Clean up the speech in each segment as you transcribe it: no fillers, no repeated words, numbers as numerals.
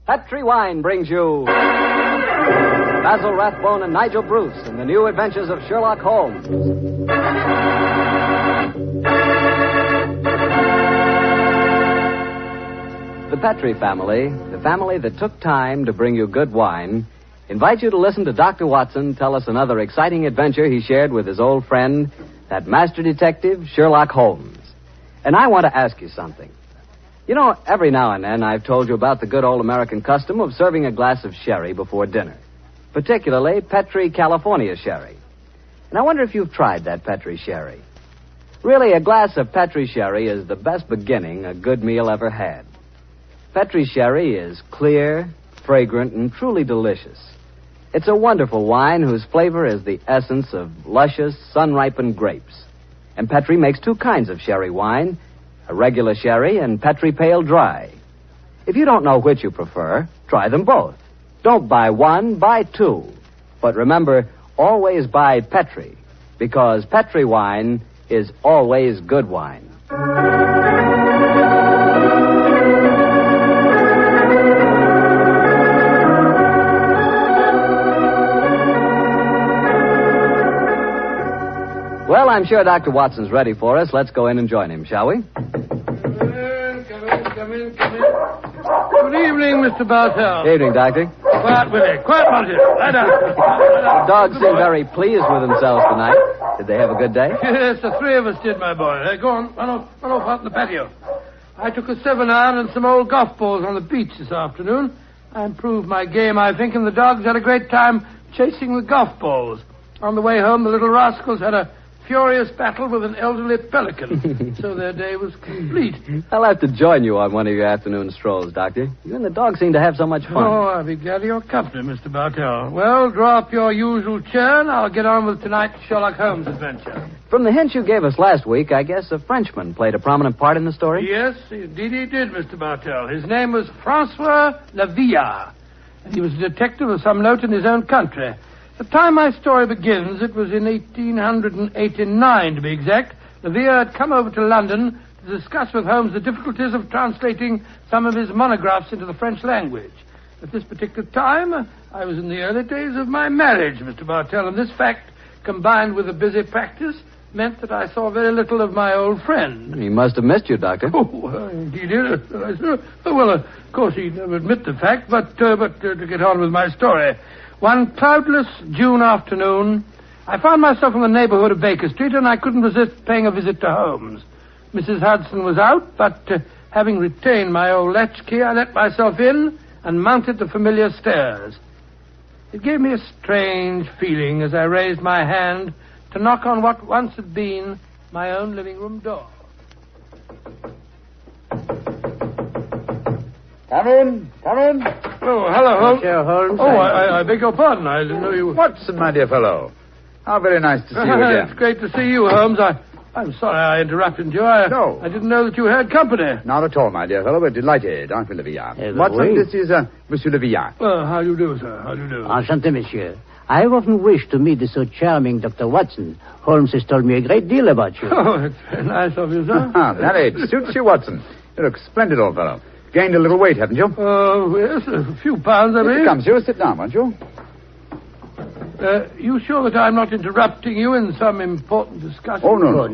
Petri Wine brings you Basil Rathbone and Nigel Bruce in the new Adventures of Sherlock Holmes. The Petri family, the family that took time to bring you good wine, invite you to listen to Dr. Watson tell us another exciting adventure he shared with his old friend, that master detective, Sherlock Holmes. And I want to ask you something. You know, every now and then I've told you about the good old American custom of serving a glass of sherry before dinner, particularly Petri California sherry. And I wonder if you've tried that Petri sherry. Really, a glass of Petri sherry is the best beginning a good meal ever had. Petri sherry is clear, fragrant, and truly delicious. It's a wonderful wine whose flavor is the essence of luscious, sun-ripened grapes. And Petri makes two kinds of sherry wine, a regular sherry and Petri Pale Dry. If you don't know which you prefer, try them both. Don't buy one, buy two. But remember, always buy Petri, because Petri wine is always good wine. Well, I'm sure Dr. Watson's ready for us. Let's go in and join him, shall we? Come in. Good evening, Mr. Boucher. Good evening, Doctor. Quiet, Willie. Quiet, Boucher. Lie down. The dogs seem very pleased with themselves tonight. Did they have a good day? Yes, the three of us did, my boy. Go on, run off out in the patio. I took a 7-iron and some old golf balls on the beach this afternoon. I improved my game, I think, and the dogs had a great time chasing the golf balls. On the way home, the little rascals had a furious battle with an elderly pelican, so their day was complete. I'll have to join you on one of your afternoon strolls, Doctor. You and the dog seem to have so much fun. Oh, I'll be glad of your company, Mr. Bartell. Well, draw up your usual chair, and I'll get on with tonight's Sherlock Holmes adventure. From the hint you gave us last week, I guess a Frenchman played a prominent part in the story? Yes, indeed he did, Mr. Bartell. His name was Francois Lavillard, and he was a detective of some note in his own country. The time my story begins, it was in 1889, to be exact. Lavillard had come over to London to discuss with Holmes the difficulties of translating some of his monographs into the French language. At this particular time, I was in the early days of my marriage, Mr. Bartell, and this fact, combined with a busy practice, meant that I saw very little of my old friend. He must have missed you, Doctor. Oh, indeed, well, of course, he'd never admit the fact, but to get on with my story. One cloudless June afternoon, I found myself in the neighborhood of Baker Street, and I couldn't resist paying a visit to Holmes. Mrs. Hudson was out, but having retained my old latchkey, I let myself in and mounted the familiar stairs. It gave me a strange feeling as I raised my hand to knock on what once had been my own living room door. Come in. Oh, hello, Holmes. Monsieur Holmes. Oh, I beg your pardon. I didn't know you were... Watson, my dear fellow. How very nice to see you again. It's great to see you, Holmes. I'm sorry I interrupted you. No. I didn't know that you had company. Not at all, my dear fellow. We're delighted, aren't we, Lavillard? Watson, oui. this is Monsieur Lavillard. Well, how do you do, sir? How do you do? Enchanté, monsieur. I have often wished to meet the so charming Dr. Watson. Holmes has told me a great deal about you. Oh, it's very nice of you, sir. That it suits you, Watson. You look splendid, old fellow. Gained a little weight, haven't you? Yes, a few pounds, I mean. Come, sir, sit down, won't you? You sure that I'm not interrupting you in some important discussion? Oh, no. Oh,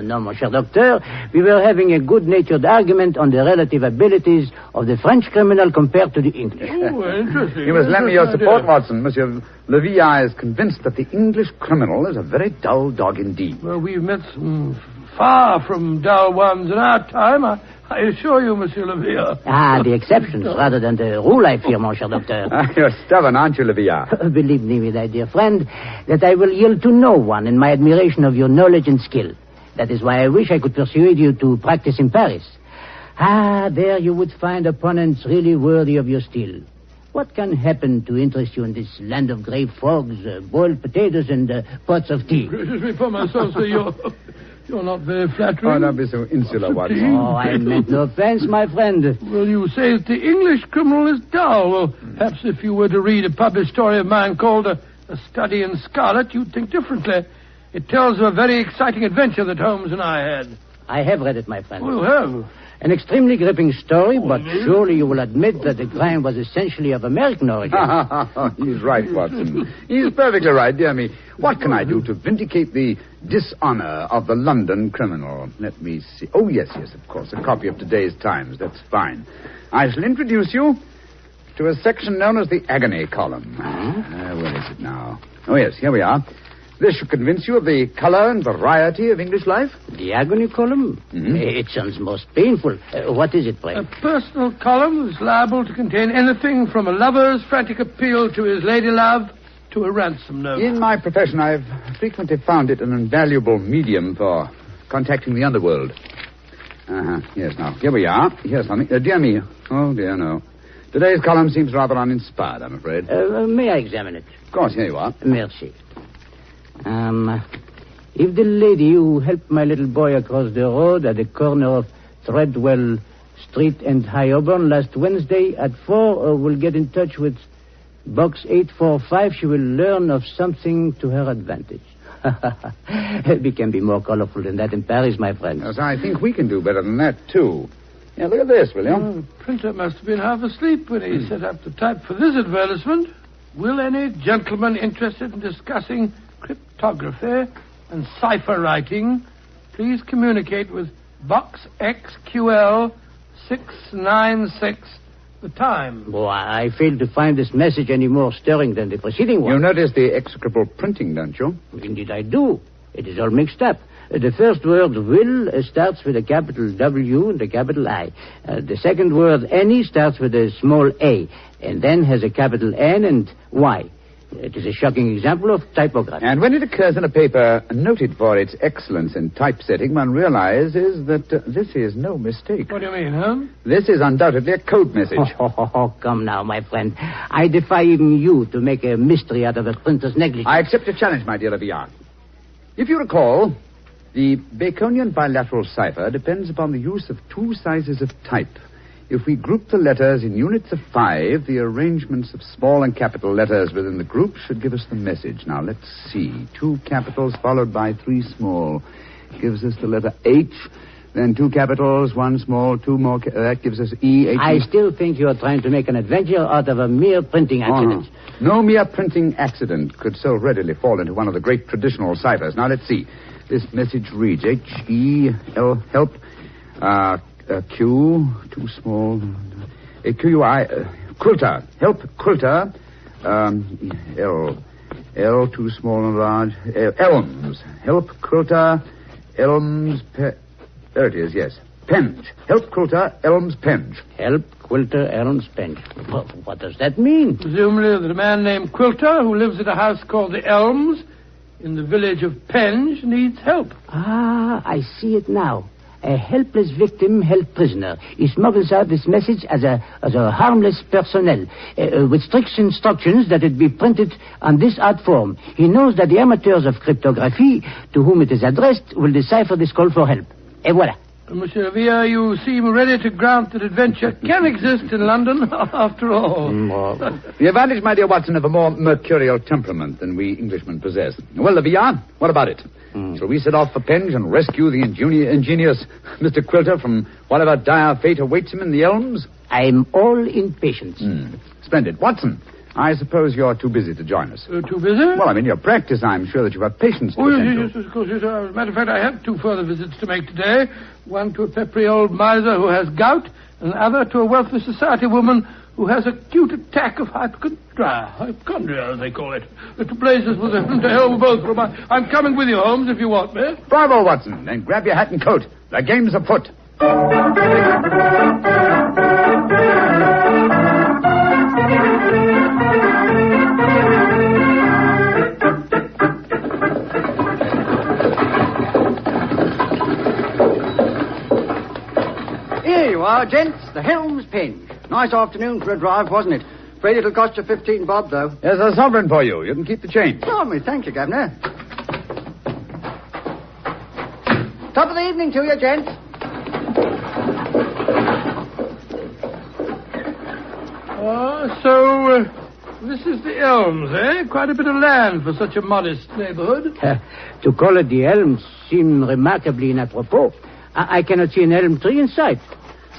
no, mon cher docteur. We were having a good-natured argument on the relative abilities of the French criminal compared to the English. Oh, interesting. You must lend me your support, Watson. Monsieur Lavillard is convinced that the English criminal is a very dull dog indeed. Well, we've met some far from dull ones in our time. I assure you, Monsieur Lavillard. The exceptions rather than the rule, I fear, mon cher docteur. You're stubborn, aren't you, Lavillard? Believe me, my dear friend, that I will yield to no one in my admiration of your knowledge and skill. That is why I wish I could persuade you to practice in Paris. There you would find opponents really worthy of your steel. What can happen to interest you in this land of grey fogs, boiled potatoes, and pots of tea? Gracious me for myself, sir, you're not very flattering. Oh, don't be so insular, Watson. Oh, I meant no offense, my friend. Well, you say that the English criminal is dull. Well, perhaps if you were to read a published story of mine called A Study in Scarlet, you'd think differently. It tells of a very exciting adventure that Holmes and I had. I have read it, my friend. Oh, you have? An extremely gripping story, but surely you will admit that the crime was essentially of American origin. He's right, Watson. He's perfectly right, dear me. What can I do to vindicate the dishonor of the London criminal? Let me see. Oh, yes, of course. A copy of today's Times. That's fine. I shall introduce you to a section known as the agony column. Where is it now? Oh, yes, here we are. This should convince you of the color and variety of English life. The agony column? Mm-hmm. It sounds most painful. What is it, Pray? A personal column is liable to contain anything from a lover's frantic appeal to his lady-love to a ransom note. In my profession, I've frequently found it an invaluable medium for contacting the underworld. Yes, now, here we are. Here's something. Dear me. Oh, dear, no. Today's column seems rather uninspired, I'm afraid. May I examine it? Of course, here you are. Merci. If the lady who helped my little boy across the road at the corner of Threadwell Street and High Auburn last Wednesday at 4 will get in touch with Box 845, she will learn of something to her advantage. We can be more colorful than that in Paris, my friend. Yes, I think we can do better than that, too. Yeah, look at this, will you? The printer must have been half asleep when he set up the type for this advertisement. Will any gentleman interested in discussing cryptography and cipher writing please communicate with Box XQL 696, the time? Boy, I fail to find this message any more stirring than the preceding one. You notice the execrable printing, don't you? Indeed I do. It is all mixed up. The first word, will, starts with a capital W and a capital I. The second word, any, starts with a small a, and then has a capital N and Y. It is a shocking example of typography. And when it occurs in a paper noted for its excellence in typesetting, one realizes that this is no mistake. What do you mean, huh? This is undoubtedly a code message. Come now, my friend. I defy even you to make a mystery out of a printer's negligence. I accept your challenge, my dear Levian. If you recall, the Baconian bilateral cipher depends upon the use of two sizes of type. If we group the letters in units of 5, the arrangements of small and capital letters within the group should give us the message. Now, let's see. 2 capitals followed by 3 small gives us the letter H. Then 2 capitals, 1 small, 2 more. That gives us E. H. I still think you're trying to make an adventure out of a mere printing accident. No mere printing accident could so readily fall into one of the great traditional ciphers. Now, let's see. This message reads H-E-L, help, Q, too small, Q-U-I, quilter, help, quilter, L, too small and large, elms, help, quilter, elms, there it is, yes, penge, help, quilter, elms, penge. Help, quilter, elms, penge. What does that mean? Presumably that a man named Quilter, who lives at a house called the Elms, in the village of Penge, needs help. I see it now. A helpless victim held prisoner. He smuggles out this message as a harmless personnel, with strict instructions that it be printed on this art form. He knows that the amateurs of cryptography, to whom it is addressed, will decipher this call for help. Et voilà. Monsieur Villa, you seem ready to grant that adventure can exist in London, after all. The advantage, my dear Watson, of a more mercurial temperament than we Englishmen possess. Well, Levian, what about it? Shall we set off for Penge and rescue the ingenious Mr. Quilter from whatever dire fate awaits him in the elms? I'm all impatience. Splendid. Watson, I suppose you're too busy to join us. Too busy? Well, in your practice, I'm sure that you have patience to attend to. Yes, of course. Yes. As a matter of fact, I have 2 further visits to make today. One to a peppery old miser who has gout, and the other to a wealthy society woman who has acute attack of hypochondria, as they call it. The 2 places with them to hell with both of them. I'm coming with you, Holmes, if you want me. Bravo, Watson. Then grab your hat and coat. The game's afoot. Here you are, gents. The Helms Penge. Nice afternoon for a drive, wasn't it? Afraid it'll cost you 15 bob, though. There's a sovereign for you. You can keep the change. Oh, me, thank you, Governor. Top of the evening to you, gents. So this is the Elms, eh? Quite a bit of land for such a modest neighborhood. To call it the Elms seems remarkably inappropriate. I cannot see an elm tree in sight.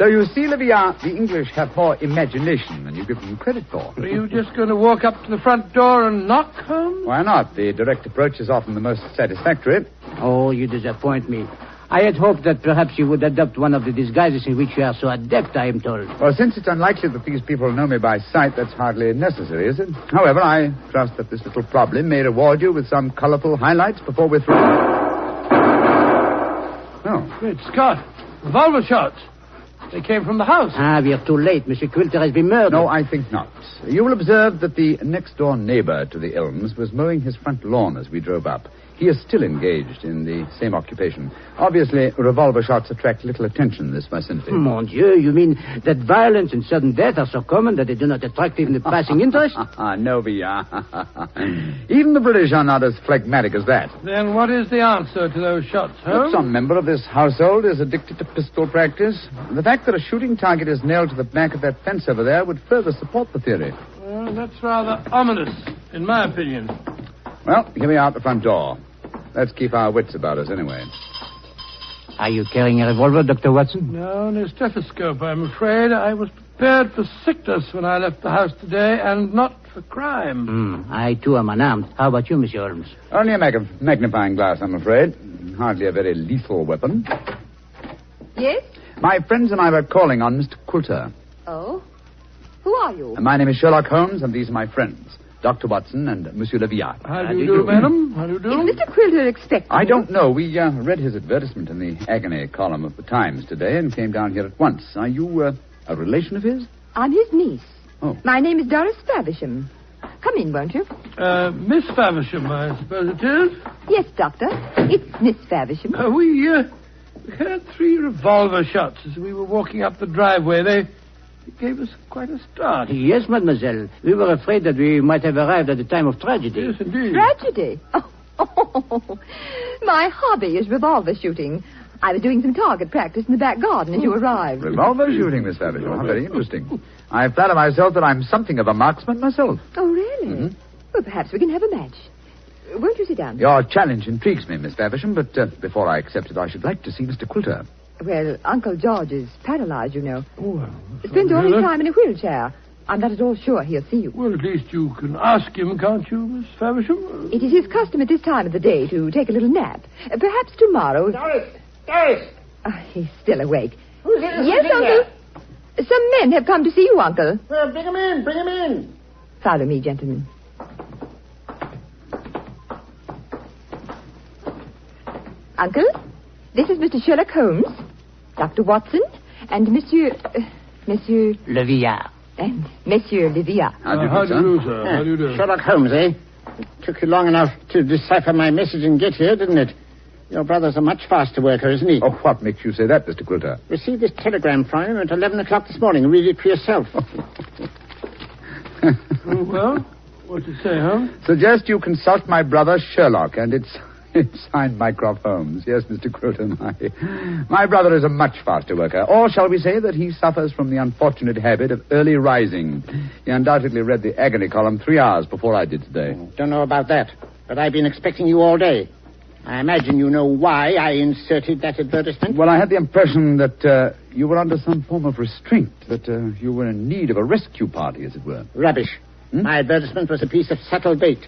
So you see, Olivia, the English have more imagination than you give them credit for. Are you just going to walk up to the front door and knock, Holmes? Why not? The direct approach is often the most satisfactory. Oh, you disappoint me. I had hoped that perhaps you would adopt one of the disguises in which you are so adept, I am told. Well, since it's unlikely that these people know me by sight, that's hardly necessary, is it? However, I trust that this little problem may reward you with some colorful highlights before we're through. Oh. Great Scott. Revolver shots. They came from the house. We are too late. Monsieur Quilter has been murdered. No, I think not. You will observe that the next-door neighbor to the Elms was mowing his front lawn as we drove up. He is still engaged in the same occupation. Obviously, revolver shots attract little attention in this vicinity. Mon Dieu, you mean that violence and sudden death are so common that they do not attract even the passing interest? No, Villa. Even the British are not as phlegmatic as that. Then what is the answer to those shots, Holmes? Some member of this household is addicted to pistol practice. The fact that a shooting target is nailed to the back of that fence over there would further support the theory. Well, that's rather ominous, in my opinion. Well, here we are at the front door. Let's keep our wits about us anyway. Are you carrying a revolver, Dr. Watson? No, no stethoscope, I'm afraid. I was prepared for sickness when I left the house today, and not for crime. I, too, am unarmed. How about you, Monsieur Holmes? Only a magnifying glass, I'm afraid. Hardly a very lethal weapon. Yes? My friends and I were calling on Mr. Quilter. Oh? Who are you? My name is Sherlock Holmes, and these are my friends, Dr. Watson and Monsieur Leviat. How do you do, madam? How do you do? Is Mr. Quilter expecting I don't know. We read his advertisement in the agony column of the Times today and came down here at once. Are you a relation of his? I'm his niece. Oh. My name is Doris Faversham. Come in, won't you? Miss Faversham, I suppose it is. Yes, Doctor. It's Miss Faversham. We heard 3 revolver shots as we were walking up the driveway. They gave us quite a start. Yes, mademoiselle. We were afraid that we might have arrived at the time of tragedy. Yes, indeed. Tragedy? Oh. My hobby is revolver shooting. I was doing some target practice in the back garden as you arrived. Revolver shooting, Miss Faversham. How very interesting. I flatter myself that I'm something of a marksman myself. Oh, really? Mm-hmm. Well, perhaps we can have a match. Won't you sit down? Your challenge intrigues me, Miss Faversham, but before I accept it, I should like to see Mr. Quilter. Well, Uncle George is paralyzed, you know. Oh, well, Spends all his time in a wheelchair. I'm not at all sure he'll see you. Well, at least you can ask him, can't you, Miss Faversham? It is his custom at this time of the day to take a little nap. Perhaps tomorrow... Doris! He's still awake. Who's here? Yes, Uncle. Some men have come to see you, Uncle. Well, bring him in. Follow me, gentlemen. Uncle, this is Mr. Sherlock Holmes, Dr. Watson, and Monsieur Leviat. and Monsieur Leviat. How do you How do, do you do, sir? How do you do? Sherlock Holmes, eh? It took you long enough to decipher my message and get here, didn't it? Your brother's a much faster worker, isn't he? Oh, what makes you say that, Mr. Quilter? Received this telegram from him at 11 o'clock this morning. Read it for yourself. Oh, well, what's it say, Holmes? Suggest you consult my brother Sherlock, and it's signed Mycroft Holmes. Yes, Mr. Quilter, my brother is a much faster worker. Or shall we say that he suffers from the unfortunate habit of early rising. He undoubtedly read the agony column 3 hours before I did today. Don't know about that, but I've been expecting you all day. I imagine you know why I inserted that advertisement. Well, I had the impression that you were under some form of restraint, that you were in need of a rescue party, as it were. Rubbish. My advertisement was a piece of subtle bait.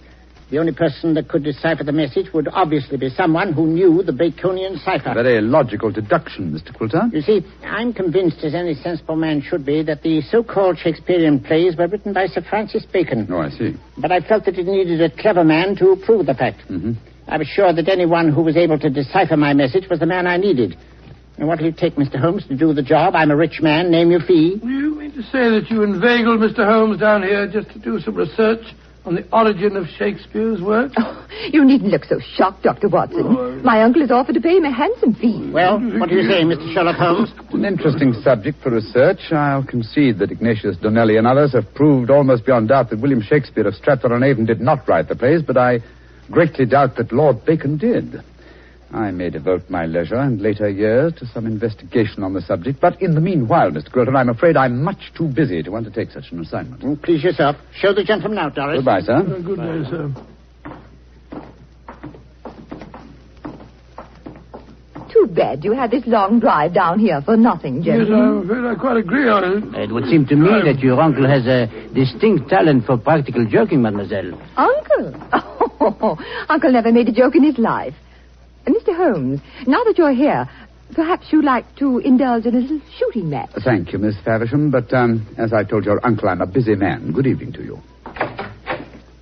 The only person that could decipher the message would obviously be someone who knew the Baconian cipher. Very logical deduction, Mr. Quilter. You see, I'm convinced, as any sensible man should be, that the so-called Shakespearean plays were written by Sir Francis Bacon. Oh, I see. But I felt that it needed a clever man to prove the fact. Mm-hmm. I was sure that anyone who was able to decipher my message was the man I needed. And what will it take, Mr. Holmes, to do the job? I'm a rich man. Name your fee. You mean to say that you inveigled Mr. Holmes down here just to do some research on the origin of Shakespeare's work? Oh, you needn't look so shocked, Dr. Watson. My uncle has offered to pay him a handsome fee. Well, what do you say, Mr. Sherlock Holmes? An interesting subject for research. I'll concede that Ignatius Donnelly and others have proved almost beyond doubt that William Shakespeare of Stratford-on-Avon did not write the plays, but I greatly doubt that Lord Bacon did. I may devote my leisure and later years to some investigation on the subject, but in the meanwhile, Mr. Quilter, I'm afraid I'm much too busy to undertake such an assignment. Please yourself. Show the gentleman out, Doris. Goodbye, sir. Good day, sir. Too bed you had this long drive down here for nothing, Yes, gentlemen. I'm afraid I quite agree on it. It would seem to me that your uncle has a distinct talent for practical joking, mademoiselle. Uncle? Oh, Uncle never made a joke in his life. Mr. Holmes, now that you're here, perhaps you'd like to indulge in a little shooting match. Thank you, Miss Faversham, but as I told your uncle, I'm a busy man. Good evening to you.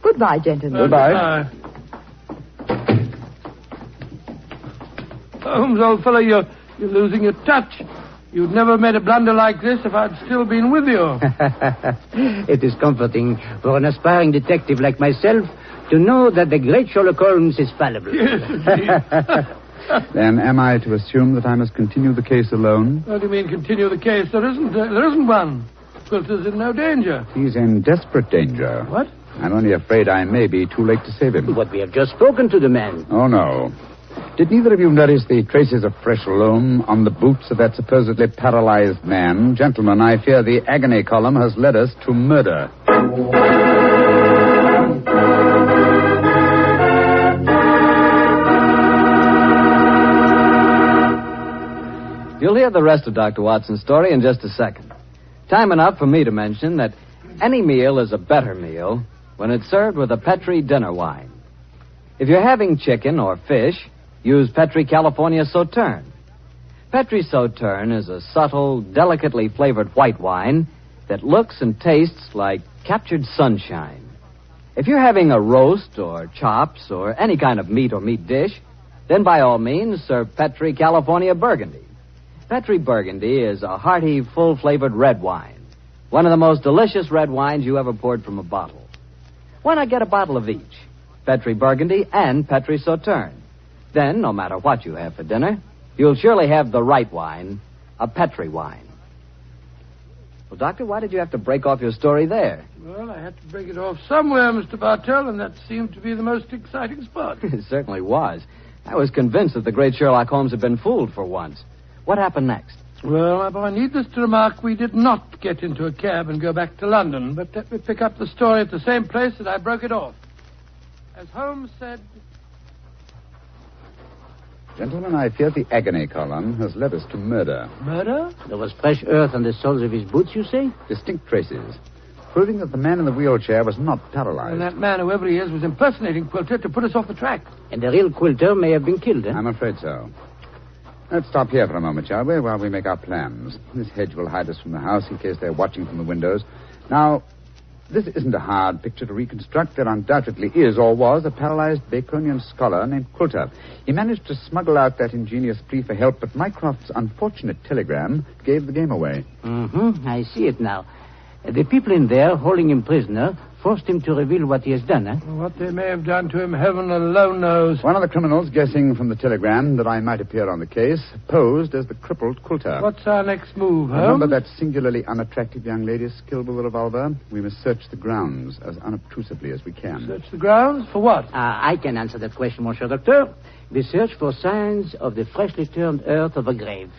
Goodbye, gentlemen. Goodbye. Holmes, old fellow, you're losing your touch. You'd never made a blunder like this if I'd still been with you. It is comforting for an aspiring detective like myself to know that the great Sherlock Holmes is fallible. Yes, indeed. Then am I to assume that I must continue the case alone? What do you mean, continue the case? There isn't one. Quilter's in no danger. He's in desperate danger. What? I'm only afraid I may be too late to save him. But we have just spoken to the man. Oh, no. Did neither of you notice the traces of fresh loam on the boots of that supposedly paralyzed man? Gentlemen, I fear the agony column has led us to murder. You'll hear the rest of Dr. Watson's story in just a second. Time enough for me to mention that any meal is a better meal when it's served with a Petri dinner wine. If you're having chicken or fish, use Petri California Sauterne. Petri Sauterne is a subtle, delicately flavored white wine that looks and tastes like captured sunshine. If you're having a roast or chops or any kind of meat or meat dish, then by all means serve Petri California Burgundy. Petri Burgundy is a hearty, full-flavored red wine. One of the most delicious red wines you ever poured from a bottle. Why not get a bottle of each? Petri Burgundy and Petri Sauterne. Then, no matter what you have for dinner, you'll surely have the right wine, a Petri wine. Well, Doctor, why did you have to break off your story there? Well, I had to break it off somewhere, Mr. Bartell, and that seemed to be the most exciting spot. It certainly was. I was convinced that the great Sherlock Holmes had been fooled for once. What happened next? Well, my boy, needless to remark, we did not get into a cab and go back to London, but let me pick up the story at the same place that I broke it off. As Holmes said... Gentlemen, I fear the agony column has led us to murder. Murder? There was fresh earth on the soles of his boots, you say? Distinct traces, proving that the man in the wheelchair was not paralyzed. And that man, whoever he is, was impersonating Quilter to put us off the track. And the real Quilter may have been killed, eh? I'm afraid so. Let's stop here for a moment, shall we, while we make our plans. This hedge will hide us from the house in case they're watching from the windows. Now, this isn't a hard picture to reconstruct. There undoubtedly is, or was, a paralyzed Baconian scholar named Quilter. He managed to smuggle out that ingenious plea for help, but Mycroft's unfortunate telegram gave the game away. Mm-hmm. I see it now. The people in there, holding him prisoner, forced him to reveal what he has done, eh? What they may have done to him, heaven alone knows. One of the criminals, guessing from the telegram that I might appear on the case, posed as the crippled Quilter. What's our next move, Holmes? Remember that singularly unattractive young lady skilled with a revolver? We must search the grounds as unobtrusively as we can. Search the grounds? For what? I can answer that question, Monsieur Docteur. We search for signs of the freshly turned earth of a grave.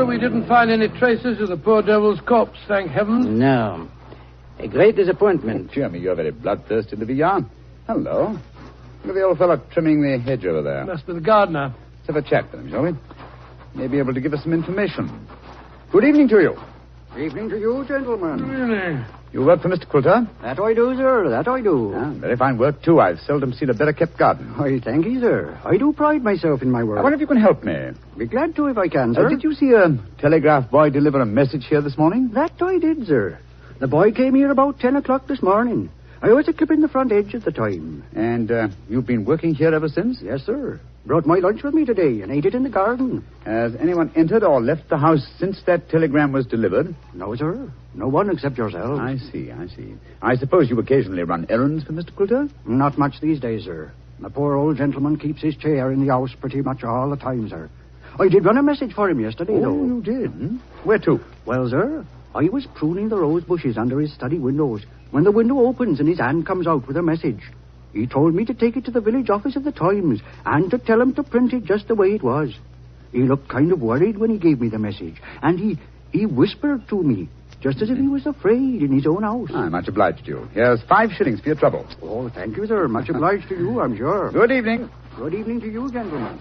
We didn't find any traces of the poor devil's corpse, thank heaven. No. A great disappointment. Dear me, you're very bloodthirsty, Olivia. Hello. Look at the old fellow trimming the hedge over there. Must be the gardener. Let's have a chat with him, shall we? May be able to give us some information. Good evening to you. Evening to you, gentlemen. Really? You work for Mr. Quilter? That I do, sir. That I do. Very fine work, too. I've seldom seen a better-kept garden. I thank you, sir. I do pride myself in my work. I wonder if you can help me. Be glad to if I can, sir. Did you see a telegraph boy deliver a message here this morning? That I did, sir. The boy came here about 10 o'clock this morning. I was a clipping the front edge at the time. And you've been working here ever since? Yes, sir. Brought my lunch with me today and ate it in the garden. Has anyone entered or left the house since that telegram was delivered? No, sir. No one except yourself. I see. I suppose you occasionally run errands for Mr. Quilter? Not much these days, sir. The poor old gentleman keeps his chair in the house pretty much all the time, sir. I did run a message for him yesterday, though. Oh, you did? Where to? Well, sir, I was pruning the rose bushes under his study windows when the window opens and his hand comes out with a message. He told me to take it to the village office of the Times and to tell him to print it just the way it was. He looked kind of worried when he gave me the message, and he He whispered to me, just as if he was afraid in his own house. I'm much obliged to you. Here's 5 shillings for your trouble. Oh, thank you, sir. Much obliged to you, I'm sure. Good evening. Good evening to you, gentlemen.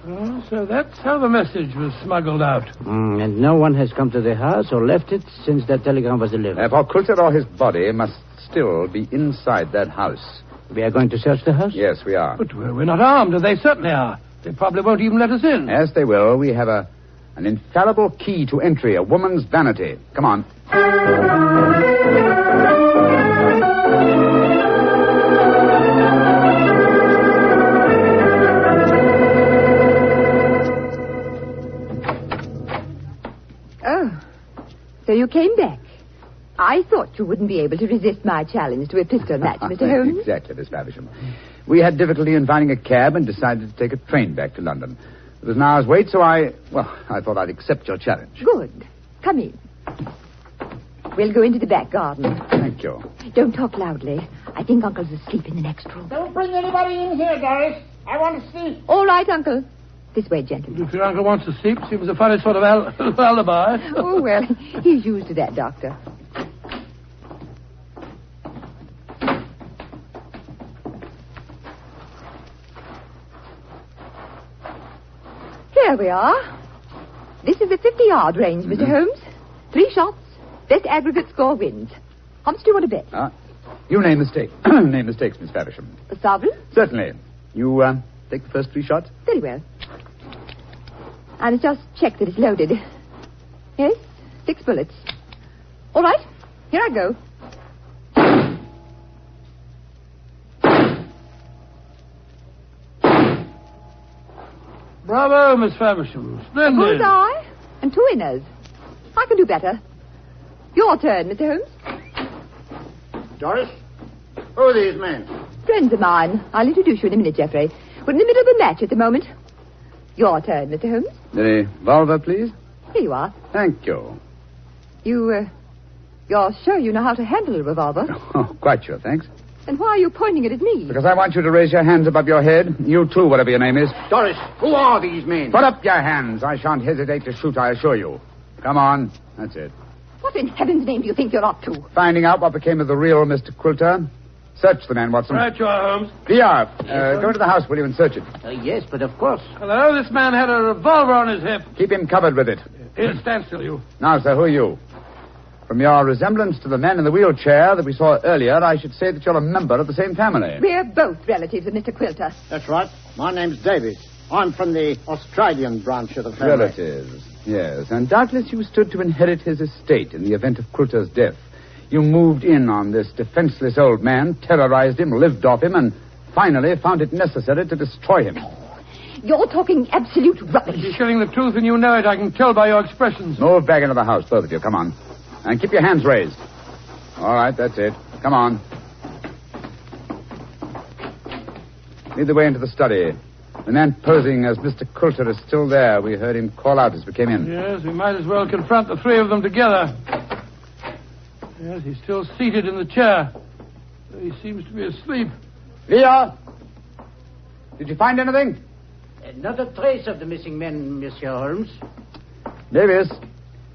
Oh, so that's how the message was smuggled out. And no one has come to the house or left it since that telegram was delivered. Therefore, Coulter or his body must still be inside that house. We are going to search the house? Yes, we are. But we're not armed, and they certainly are. They probably won't even let us in. Yes, they will. We have an infallible key to entry, a woman's vanity. Come on. Oh, so you came back. I thought you wouldn't be able to resist my challenge to a pistol match, Mr. Holmes. Exactly, Miss Faversham. We had difficulty in finding a cab and decided to take a train back to London. It was an hour's wait, so I thought I'd accept your challenge. Good. Come in. We'll go into the back garden. Thank you. Don't talk loudly. I think Uncle's asleep in the next room. Don't bring anybody in here, Doris. I want to sleep. All right, Uncle. This way, gentlemen. If your uncle wants to sleep, seems a funny sort of alibi. Oh, well, he's used to that, Doctor. Here we are. This is the 50-yard range, Mr. Holmes. 3 shots. Best aggregate score wins. How much do you want to bet? You name the stake. Name the stakes, Miss Faversham. A sovereign? Certainly. You take the first 3 shots? Very well. I must just check that it's loaded. Yes, 6 bullets. All right, here I go. Bravo, Miss Faversham. Splendid. Bullseye and 2 winners. I can do better. Your turn, Mr. Holmes. Doris, who are these men? Friends of mine. I'll introduce you in a minute, Geoffrey. We're in the middle of a match at the moment. Your turn, Mr. Holmes. The revolver, please. Here you are. Thank you. You're sure you know how to handle a revolver? Oh, quite sure, thanks. And why are you pointing it at me? Because I want you to raise your hands above your head. You too, whatever your name is. Doris, who are these men? Put up your hands. I shan't hesitate to shoot, I assure you. Come on. That's it. What in heaven's name do you think you're up to? Finding out what became of the real Mr. Quilter. Search the man, Watson. Right you are, Holmes. Here, go into the house, will you, and search it. Yes, but of course. Hello, this man had a revolver on his hip. Keep him covered with it. Here, stand still, you. Now, sir, who are you? From your resemblance to the man in the wheelchair that we saw earlier, I should say that you're a member of the same family. We're both relatives of Mr. Quilter. That's right. My name's Davies. I'm from the Australian branch of the family. Relatives, yes. And doubtless you stood to inherit his estate in the event of Quilter's death. You moved in on this defenseless old man, terrorized him, lived off him, and finally found it necessary to destroy him. You're talking absolute rubbish. You're telling the truth and you know it. I can tell by your expressions. Move back into the house, both of you. Come on. And keep your hands raised. All right, that's it. Come on. Lead the way into the study. The man posing as Mr. Quilter is still there. We heard him call out as we came in. Yes, we might as well confront the 3 of them together. Yes, he's still seated in the chair. He seems to be asleep. Leah! Did you find anything? Not a trace of the missing men, Monsieur Holmes. Davis,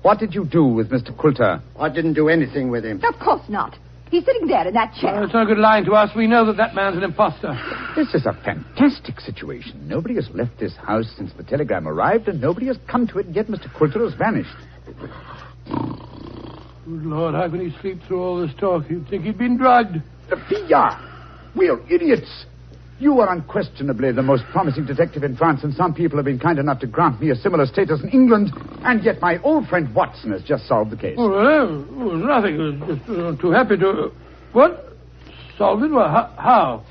what did you do with Mr. Quilter? I didn't do anything with him. Of course not. He's sitting there in that chair. It's no good lying to us. We know that man's an imposter. This is a fantastic situation. Nobody has left this house since the telegram arrived, and nobody has come to it, yet Mr. Quilter has vanished. Good Lord, how can he sleep through all this talk? You'd think he'd been drugged. Sophia! We're idiots. You are unquestionably the most promising detective in France, and some people have been kind enough to grant me a similar status in England, and yet my old friend Watson has just solved the case. Nothing. Just too happy to... What? Solved it? Well, how?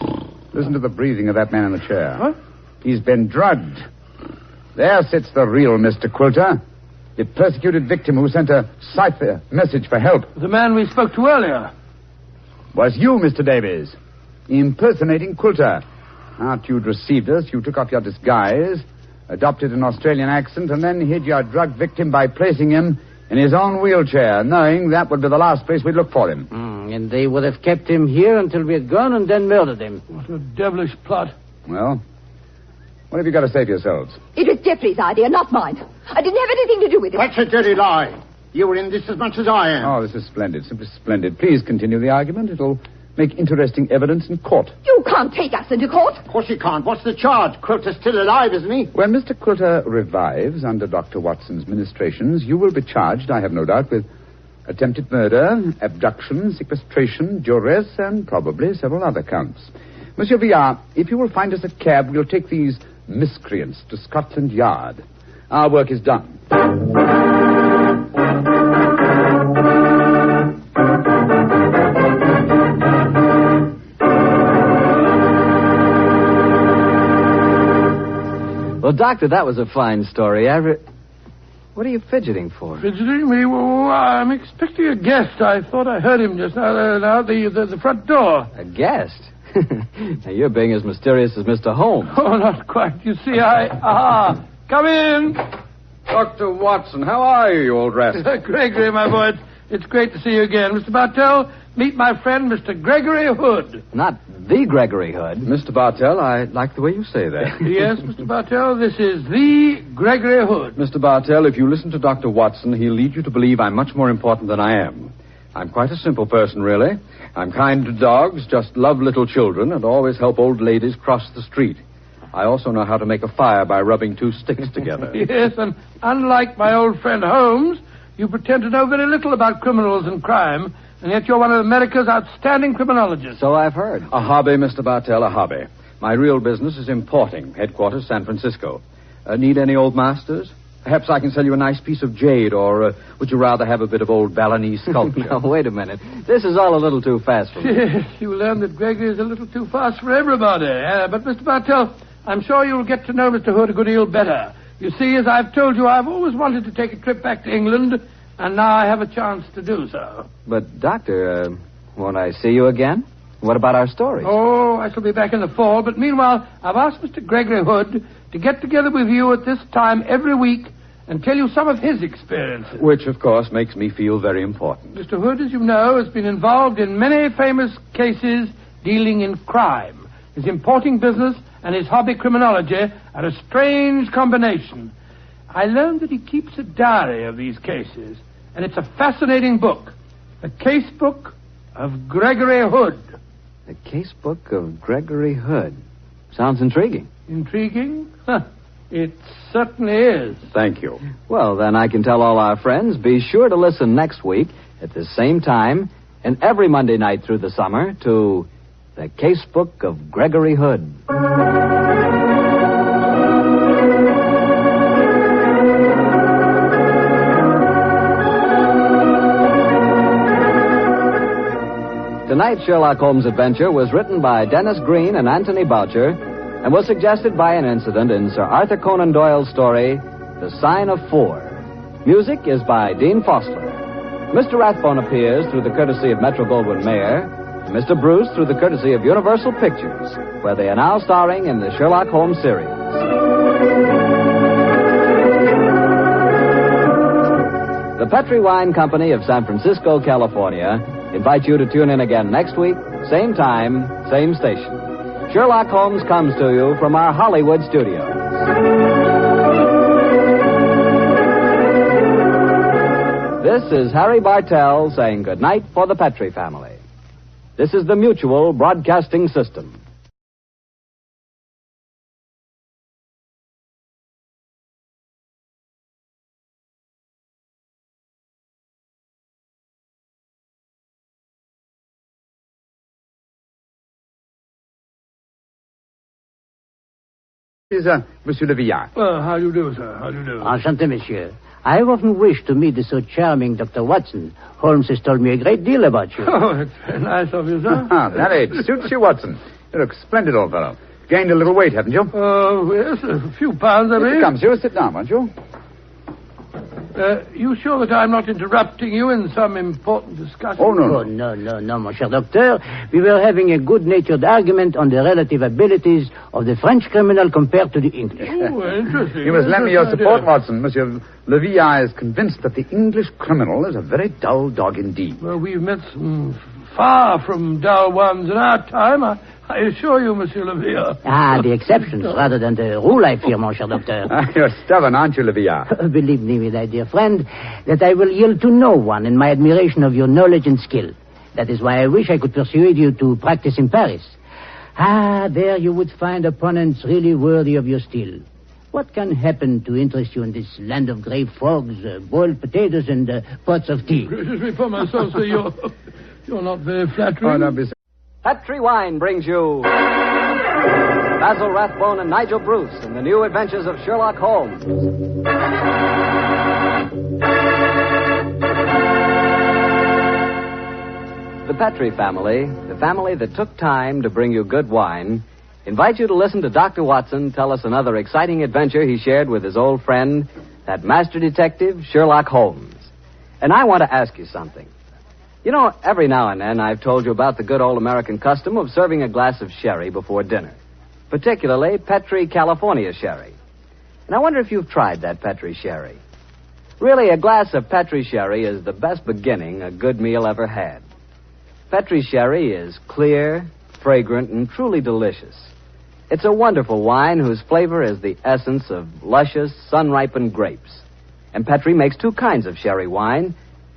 Listen to the breathing of that man in the chair. What? He's been drugged. There sits the real Mr. Quilter, the persecuted victim who sent a cipher message for help. The man we spoke to earlier. Was you, Mr. Davies, impersonating Quilter. After you'd received us, you took off your disguise, adopted an Australian accent, and then hid your drug victim by placing him in his own wheelchair, knowing that would be the last place we'd look for him. And they would have kept him here until we had gone and then murdered him. What a devilish plot. Well, What have you got to say for yourselves? It was Geoffrey's idea, not mine. I didn't have anything to do with it. That's a dirty lie. You were in this as much as I am. Oh, this is splendid. Simply splendid. Please continue the argument. It'll make interesting evidence in court. You can't take us into court. Of course you can't. What's the charge? Quilter's still alive, isn't he? When Mr. Quilter revives under Dr. Watson's ministrations, you will be charged, I have no doubt, with attempted murder, abduction, sequestration, duress, and probably several other counts. Monsieur Villard, if you will find us a cab, we'll take these miscreants to Scotland Yard. Our work is done. Well, Doctor, that was a fine story. What are you fidgeting for? Fidgeting me? Well, I'm expecting a guest. I thought I heard him just now at the front door. A guest? Now, you're being as mysterious as Mr. Holmes. Oh, not quite. You see, come in. Dr. Watson, how are you old rascal? Gregory, my boy, it's great to see you again. Mr. Bartell, meet my friend, Mr. Gregory Hood. Not the Gregory Hood. Mr. Bartell, I like the way you say that. Yes, Mr. Bartell, this is the Gregory Hood. Mr. Bartell, if you listen to Dr. Watson, he'll lead you to believe I'm much more important than I am. I'm quite a simple person, really. I'm kind to dogs, just love little children, and always help old ladies cross the street. I also know how to make a fire by rubbing two sticks together. Yes, and unlike my old friend Holmes, you pretend to know very little about criminals and crime, and yet you're one of America's outstanding criminologists. So I've heard. A hobby, Mr. Bartell, a hobby. My real business is importing, headquarters San Francisco. Need any old masters? Perhaps I can sell you a nice piece of jade, or would you rather have a bit of old Balinese sculpture? Now, wait a minute. This is all a little too fast for me. Yes, you learn that Gregory is a little too fast for everybody. But, Mr. Bartell, I'm sure you'll get to know Mr. Hood a good deal better. You see, as I've told you, I've always wanted to take a trip back to England, and now I have a chance to do so. But, Doctor, won't I see you again? What about our stories? Oh, I shall be back in the fall, but meanwhile, I've asked Mr. Gregory Hood to get together with you at this time every week and tell you some of his experiences. Which, of course, makes me feel very important. Mr. Hood, as you know, has been involved in many famous cases dealing in crime. His importing business and his hobby criminology are a strange combination. I learned that he keeps a diary of these cases, and it's a fascinating book. The case book of Gregory Hood. The case book of Gregory Hood. Sounds intriguing. Intriguing? It certainly is. Thank you. Well, then I can tell all our friends, be sure to listen next week at the same time and every Monday night through the summer to The Case Book of Gregory Hood. Tonight's Sherlock Holmes adventure was written by Dennis Green and Anthony Boucher and was suggested by an incident in Sir Arthur Conan Doyle's story, The Sign of Four. Music is by Dean Fossler. Mr. Rathbone appears through the courtesy of Metro-Goldwyn-Mayer, and Mr. Bruce through the courtesy of Universal Pictures, where they are now starring in the Sherlock Holmes series. The Petri Wine Company of San Francisco, California, invite you to tune in again next week, same time, same station. Sherlock Holmes comes to you from our Hollywood studios. This is Harry Bartell saying goodnight for the Petri family. This is the Mutual Broadcasting System. Is Monsieur Le Villard. How do you do, sir? How do you do? Enchanté, monsieur. I have often wished to meet the so charming Dr. Watson. Holmes has told me a great deal about you. Oh, it's very nice of you, sir. That age suits you, Watson. You look splendid, old fellow. Gained a little weight, haven't you? Oh, yes, a few pounds, I mean. Come, sir, sit down, won't you? You sure that I'm not interrupting you in some important discussion? Oh, no. Oh, no, mon cher docteur. We were having a good-natured argument on the relative abilities of the French criminal compared to the English. Oh, interesting. You must lend me your support, Watson. Monsieur Le Villard is convinced that the English criminal is a very dull dog indeed. Well, we've met some far from dull ones in our time, I assure you, Monsieur Levere. The exceptions rather than the rule, I fear, mon cher docteur. You're stubborn, aren't you, Levere? Believe me, my dear friend, that I will yield to no one in my admiration of your knowledge and skill. That is why I wish I could persuade you to practice in Paris. There you would find opponents really worthy of your steel. What can happen to interest you in this land of grey fogs, boiled potatoes, and pots of tea? Gracious me for my soul, sir, you're not very flattering. Oh, don't be so... Petri Wine brings you Basil Rathbone and Nigel Bruce in the new Adventures of Sherlock Holmes. The Petri family, the family that took time to bring you good wine, invite you to listen to Dr. Watson tell us another exciting adventure he shared with his old friend, that master detective, Sherlock Holmes. And I want to ask you something. You know, every now and then I've told you about the good old American custom of serving a glass of sherry before dinner, particularly Petri California sherry. And I wonder if you've tried that Petri sherry. Really, a glass of Petri sherry is the best beginning a good meal ever had. Petri sherry is clear, fragrant, and truly delicious. It's a wonderful wine whose flavor is the essence of luscious, sun-ripened grapes. And Petri makes two kinds of sherry wine,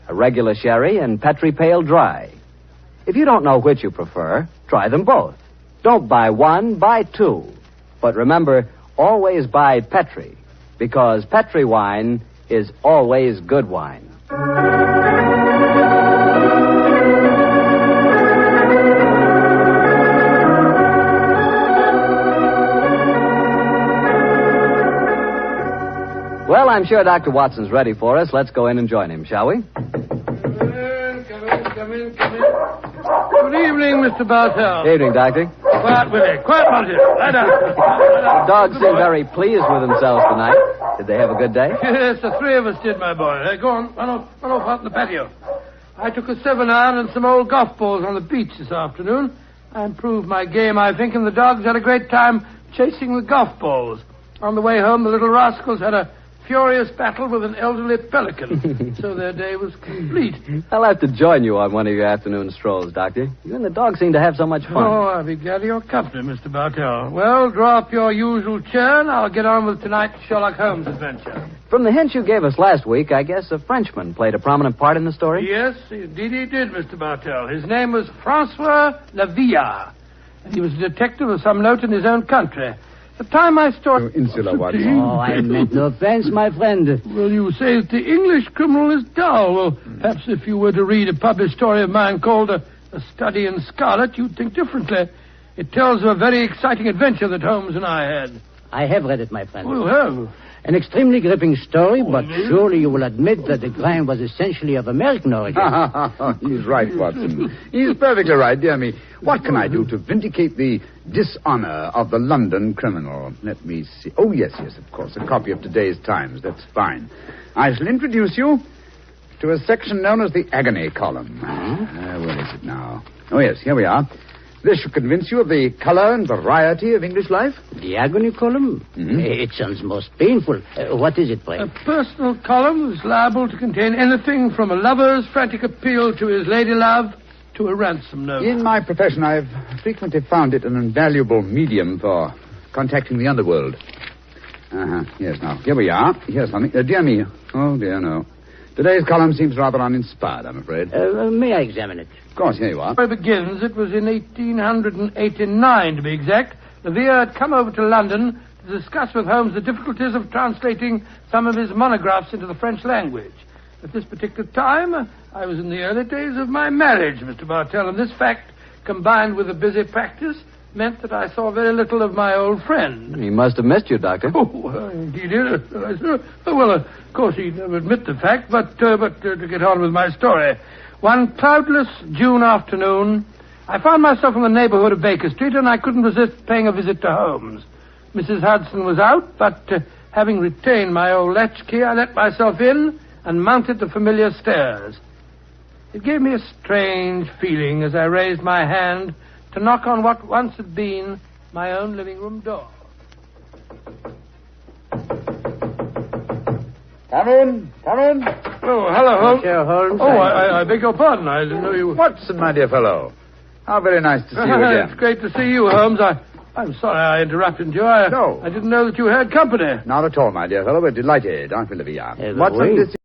a regular sherry and Petri Pale Dry. If you don't know which you prefer, try them both. Don't buy one, buy two. But remember, always buy Petri, because Petri wine is always good wine. Well, I'm sure Dr. Watson's ready for us. Let's go in and join him, shall we? Come in. Good evening, Mr. Bartell. Evening, Doctor. Quiet, Willie. Quiet, Monty. Lie down. The dogs seem very pleased with themselves tonight. Did they have a good day? Yes, the three of us did, my boy. Go on. Run off out in the patio. I took a 7-iron and some old golf balls on the beach this afternoon. I improved my game, I think, and the dogs had a great time chasing the golf balls. On the way home, the little rascals had a furious battle with an elderly pelican, so their day was complete. I'll have to join you on one of your afternoon strolls, Doctor. You and the dog seem to have so much fun. Oh, I'll be glad of your company, Mr. Bartell. Well, draw up your usual chair, and I'll get on with tonight's Sherlock Holmes adventure. From the hint you gave us last week, I guess a Frenchman played a prominent part in the story? Yes, indeed he did, Mr. Bartell. His name was Francois Lavillard, and he was a detective of some note in his own country. The time I stored... Insular Watson. Oh, I meant no offense, my friend. Well, you say that the English criminal is dull. Well, perhaps if you were to read a published story of mine called A Study in Scarlet, you'd think differently. It tells of a very exciting adventure that Holmes and I had. I have read it, my friend. Oh, you have? An extremely gripping story, but surely you will admit that the crime was essentially of American origin. He's right, Watson. He's perfectly right, dear me. What can I do to vindicate the dishonor of the London criminal? Let me see. Oh, yes, of course. A copy of today's Times. That's fine. I shall introduce you to a section known as the agony column. Where is it now? Oh, yes, here we are. This should convince you of the color and variety of English life. The agony column? Mm-hmm. It sounds most painful. What is it, pray? A personal column is liable to contain anything from a lover's frantic appeal to his lady love to a ransom note. In my profession, I've frequently found it an invaluable medium for contacting the underworld. Yes, now, here we are. Here's something. Dear me. Oh, dear, no. Today's column seems rather uninspired, I'm afraid. May I examine it? Of course, here you are. It begins. It was in 1889, to be exact. Levere had come over to London to discuss with Holmes the difficulties of translating some of his monographs into the French language. At this particular time, I was in the early days of my marriage, Mr. Bartell, and this fact, combined with a busy practice, meant that I saw very little of my old friend. He must have missed you, Doctor. Oh, he did. Well, of course, he'd never admit the fact, but to get on with my story. One cloudless June afternoon, I found myself in the neighborhood of Baker Street, and I couldn't resist paying a visit to Holmes. Mrs. Hudson was out, but having retained my old latchkey, I let myself in and mounted the familiar stairs. It gave me a strange feeling as I raised my hand to knock on what once had been my own living room door. Come in. Oh, hello, Holmes. Monsieur Holmes. Oh, I beg your pardon. I didn't know you... Watson, my dear fellow. How very nice to see you again. It's great to see you, Holmes. I'm sorry I interrupted you. No. I didn't know that you had company. Not at all, my dear fellow. We're delighted, aren't we, Olivia? Yes, Watson, oui. this